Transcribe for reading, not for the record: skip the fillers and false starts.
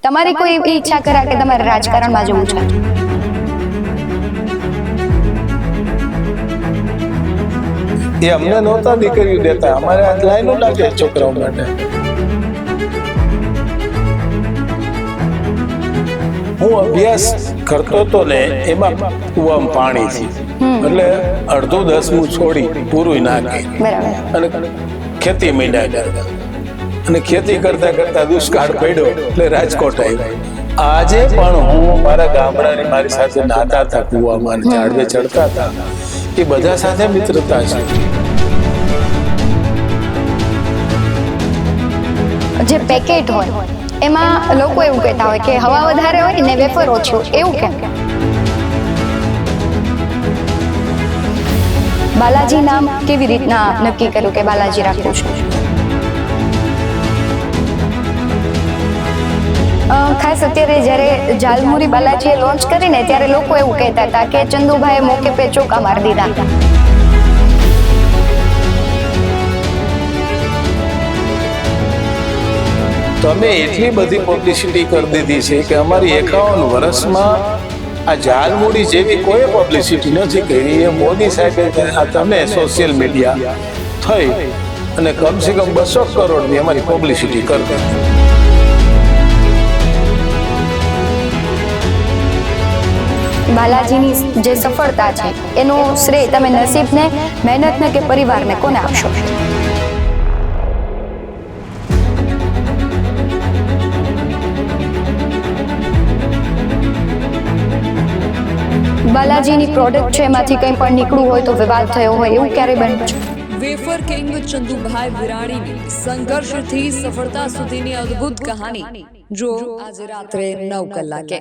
તમારી કોઈ એવી ઈચ્છા ખરા કે તમારે રાજકારણમાં જવું છે? એ અમને નહોતા દીકરીઓ દેતા, અમારે આ લાઈનો લાગે છોકરાઓ માટે. હું અભ્યાસ કરતો હતો ને એમાં કુવામાં પાણી છે એટલે અડધું 10મું છોડી પૂરું ના કરી બરાબર. અને ખેતી માંડ્યા કરતા અને ખેતી કરતા કરતા દુષ્કાળ પડ્યો એટલે રાજકોટ આવ્યો. આજે પણ હું મારા ગામડાની મારી સાથે નાતા હતા કુવામાં, ઝાડવે ચડતા હતા, એ બધા સાથે મિત્રતા છે. જે પેકેટ હોય એમાં લોકો એવું કહેતા હોય કે હવા વધારે હોય ને વેફર ઓછી હોય, એવું કેમ? બાલાજી નામ કેવી રીતના નક્કી કર્યું કે બાલાજી રાખવું છે? ખાસ અત્યારે જ્યારે ઝાલમુરી બાલાજીએ લોન્ચ કરીને ત્યારે લોકો એવું કહેતા હતા કે ચંદુભાઈએ મોકે પે ચોકા મારી દીધા. તમે એટલી બધી પબ્લિસિટી કરી દીધી છે કે અમારી 51 વર્ષમાં આ ઝાલમુડી જેવી કોઈ પબ્લિસિટી નથી કરી. એ મોદી સાહેબે આ તમે સોશિયલ મીડિયા થઈ અને કમસે કમ 200 કરોડની અમારી પબ્લિસિટી કરી દીધી. બાલાજીની જે સફળતા છે એનો શ્રેય તમે નસીબને, મહેનતને કે પરિવારને કોને આપશો? બાલાજીની પ્રોડક્ટ છે એમાંથી કંઈ પણ નીકળવું હોય તો વિવાદ થયો હોય એવું ક્યારે બન્યું છે? વેફર કિંગ ચંદુભાઈ વિરાણીની સંઘર્ષથી સફળતા સુધીની અદ્ભુત કહાની જો આજે રાત્રે 9 કલાકે.